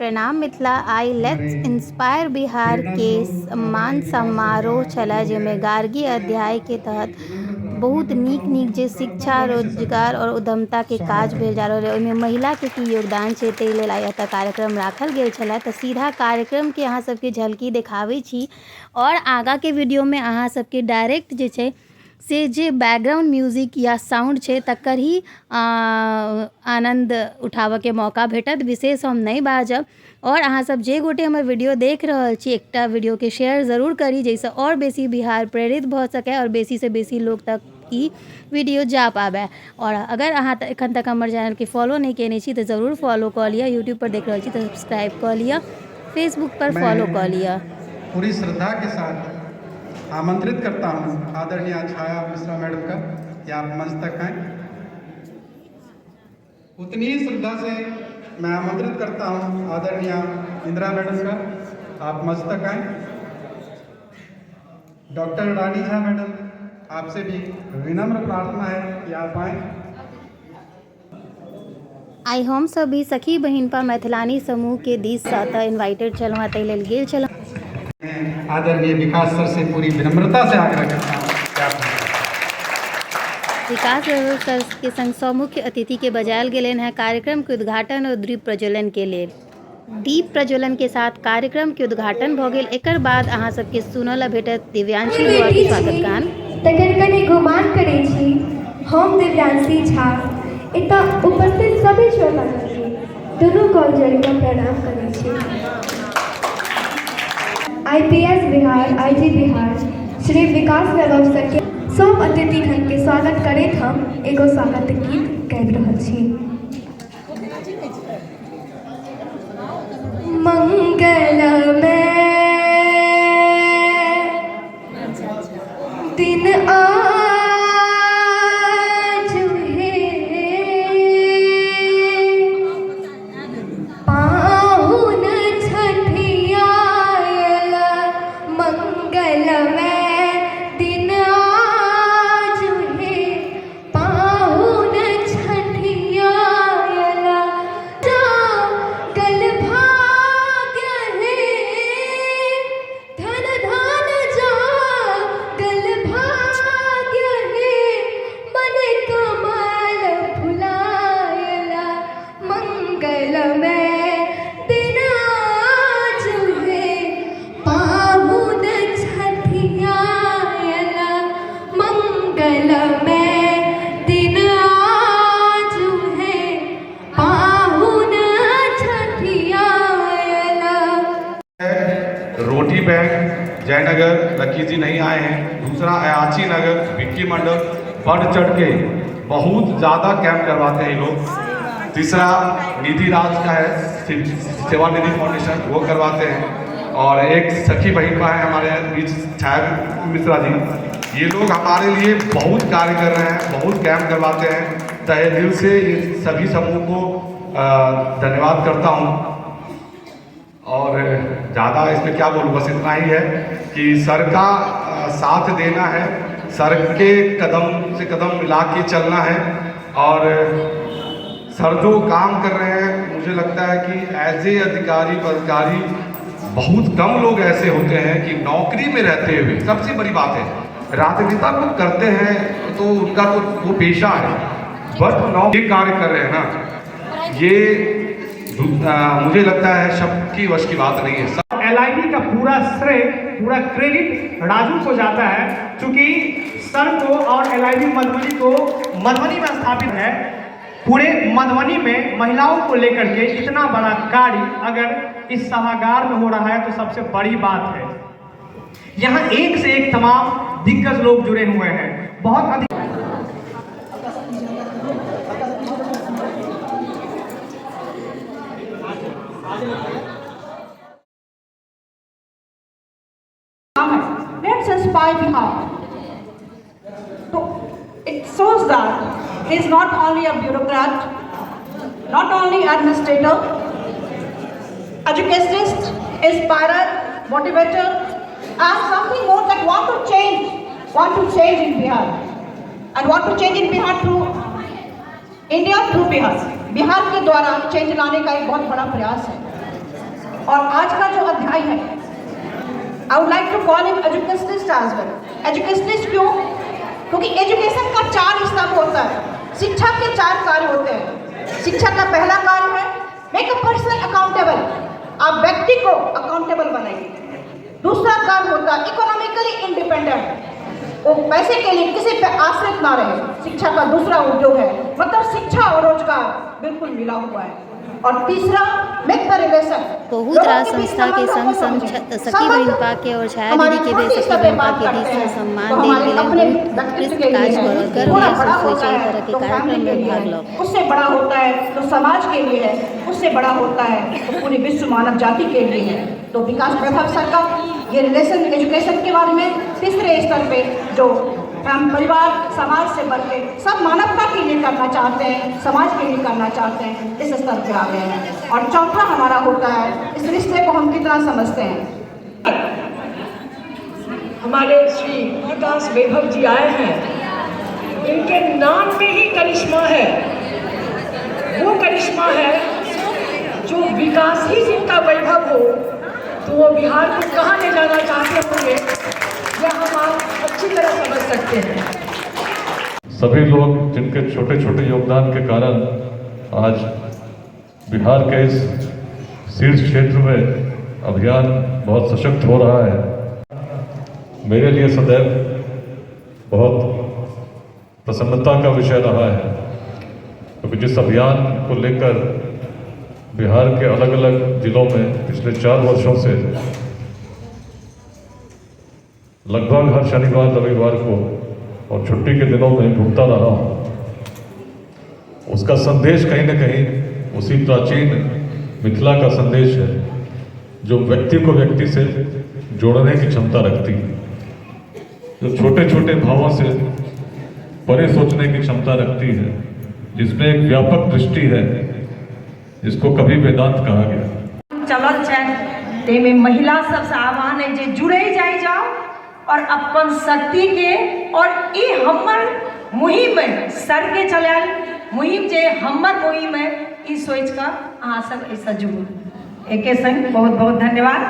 प्रणाम Mithila I let's inspire Bihar के सम्मान समारोह छला जाहिमे गार्गी अध्याय के तहत बहुत नीक जे शिक्षा रोजगार और उद्यमता के काज भेल जा रहल है। ओहिमे महिला के की योगदान छै ताहि लेल आइ एतऽ कार्यक्रम राखल गेल छलै। तऽ सीधा कार्यक्रम के अहाँ सबके झलकी देखाबै छी और आगा के वीडियो में अहाँ सबके डायरेक्ट जे छै से जे बैकग्राउंड म्यूजिक या साउंड छै तकर ही आनंद उठाबऽ के मौका भेटत। विशेष हम नहीं बाजब और अहाँ सब जे गोटे हमर वीडियो देख रहल छी एकटा वीडियो के शेयर जरूर करी जाहिसँ और बेसी बिहार प्रेरित भऽ सकै और बेसी से बेसी लोग तक ई वीडियो जा पाबै। और अगर अहाँ एखन तक हमर चैनल के फॉलो नहीं केने छी तो ज़रूर फॉलो कऽ लिअ। यूट्यूब पर देख रहल छी तो सब्सक्राइब कऽ लिअ, फेसबुक पर फॉलो कऽ लिअ। पूरी श्रद्धा के साथ आमंत्रित करता हूँ आदरणीय छाया मिश्रा मैडम का कि आप मंच तक आएं। उतनी ही श्रद्धा से मैं आमंत्रित करता हूँ आदरणीय इंदिरा मैडम का, आप मंच तक आएं। डॉक्टर रानी झा मैडम, आपसे भी विनम्र प्रार्थना है कि आप आएं। आई हम सब भी सखी बहिनपा मैथिलानी समूह के दिस से इन्वाइटेड छलहुँ, ताहि लेल गेल छलहुँ। आदरणीय विकास सर से पूरी विनम्रता से आग्रह करता हूँ। विकास सर के संग सौ मुख्य अतिथि के बजायल गेलन है कार्यक्रम के उद्घाटन और दीप प्रज्वलन के लेल। दीप प्रज्वलन के साथ कार्यक्रम के उद्घाटन भऽ गेल। एकर बाद अहाँ सबके सुनल भेटत दिव्यांशी बुआ के स्वागत गान। तकर कनि गुमान करै छी हम दिव्यांशी झा एतऽ उपस्थित सभी श्रोता के दुनू कॉल जोड़ि कऽ प्रणाम करै छी। IPS बिहार IG बिहार श्री विकास वैभव सर के सब अतिथि गण के स्वागत करैत हम एगो स्वागत गीत गाबि रहल छी। मंगलमय दिन रोटी बैंक जयनगर लक्की जी नहीं आए हैं। दूसरा अयाची नगर विक्की मंडल बढ़ चढ़ के बहुत ज़्यादा कैंप करवाते हैं ये लोग। तीसरा निधि राज का है सेवा निधि फाउंडेशन, वो करवाते हैं। और एक सखी बहन का है हमारे बीच छाया मिश्रा जी, ये लोग हमारे लिए बहुत कार्य कर रहे हैं, बहुत कैंप करवाते हैं। तहे दिल से सभी समूह को धन्यवाद करता हूँ। और ज़्यादा इसमें क्या बोलूँ, बस इतना ही है कि सर का साथ देना है, सर के कदम से कदम मिला के चलना है। और सर जो काम कर रहे हैं मुझे लगता है कि एज ए अधिकारी पदाधिकारी बहुत कम लोग ऐसे होते हैं कि नौकरी में रहते हुए, सबसे बड़ी बात है राजनेता लोग करते हैं तो उनका तो वो पेशा है, बट नौकरी कार्य कर रहे हैं ना, ये मुझे लगता है सबकी वश की बात नहीं है। LID का पूरा श्रेय पूरा क्रेडिट राजू को जाता है, क्योंकि सर को और LID मधुबनी को मधुबनी में स्थापित है। पूरे मधुबनी में महिलाओं को लेकर के इतना बड़ा कार्य अगर इस सभागार में हो रहा है तो सबसे बड़ी बात है। यहाँ एक से एक तमाम दिग्गज लोग जुड़े हुए हैं, बहुत अधिक। Let's inspire Bihar. So it shows that he is not only a bureaucrat, not only administrator, educationist, inspirer, motivator, and something more that want to change in Bihar, and want to change in Bihar through India, through Bihar. Bihar के द्वारा change लाने का एक बहुत बड़ा प्रयास है। और आज का जो अध्याय है, I would like to call him educationist as well. Educationist क्यों? क्योंकि एजुकेशन का 4 स्तंभ होता है, शिक्षा के 4 कार्य होते हैं। शिक्षा का पहला कार्य है मेक अ पर्सन अकाउंटेबल, आप व्यक्ति को अकाउंटेबल बनाइए। दूसरा कार्य होता है इकोनॉमिकली इंडिपेंडेंट, वो पैसे के लिए किसी पे आश्रित ना रहे। शिक्षा का दूसरा उद्योग है, मतलब शिक्षा और रोजगार बिल्कुल मिला हुआ है। और तीसरा मेक द रिलेशन, बहुत राज संस्था के संग संग सखी बहिनपा के और छाया दीदी के भी सखी बहिनपा के दिशा सम्मान देल गेलै। बहुत उत्कृष्ट काज करल गर्व महसूस होइ छै एहि तरह के कार्यक्रम में भाग लो। उससे बड़ा होता है तो समाज के लिए है, उससे बड़ा होता है तो पूरी विश्व मानव जाति के लिए है। तो विकास वैभव सर का ये रिलेशन एजुकेशन के बारे में तीसरे स्तर पे जो हम परिवार समाज से बढ़ के सब मानवता के लिए करना चाहते हैं, समाज के लिए करना चाहते हैं, इस स्तर पे आ गए हैं। और चौथा हमारा होता है इस रिश्ते को हम कितना समझते हैं। हमारे श्री विकास वैभव जी आए हैं, इनके नाम में ही करिश्मा है। वो करिश्मा है जो विकास ही जिनका वैभव हो तो वो बिहार को कहाँ ले जाना चाहते होंगे यह हम आप अच्छी तरह समझ सकते हैं। सभी लोग जिनके छोटे छोटे योगदान के कारण आज बिहार के इस शीर्ष क्षेत्र में अभियान बहुत सशक्त हो रहा है। मेरे लिए सदैव बहुत प्रसन्नता का विषय रहा है, क्योंकि जिस अभियान को लेकर बिहार के अलग अलग जिलों में पिछले 4 वर्षों से लगभग हर शनिवार रविवार को और छुट्टी के दिनों में घूमता रहा हूँ, उसका संदेश कहीं न कहीं उसी प्राचीन मिथिला का संदेश है जो व्यक्ति को व्यक्ति से जोड़ने की क्षमता रखती है, जो छोटे छोटे भावों से परे सोचने की क्षमता रखती है, जिसमें एक व्यापक दृष्टि है, जिसको कभी वेदांत कहा गया। चलल छै ते में महिला सब से आह्वान है जे जुड़े जाई जाओ और अपन शक्ति के और ई हमर मुहिम में सर के चलाल मुहिम जे हमर मुहिम है ई सोच का अहाँ सब ऐसा जुड़ू। एके संग बहुत बहुत धन्यवाद।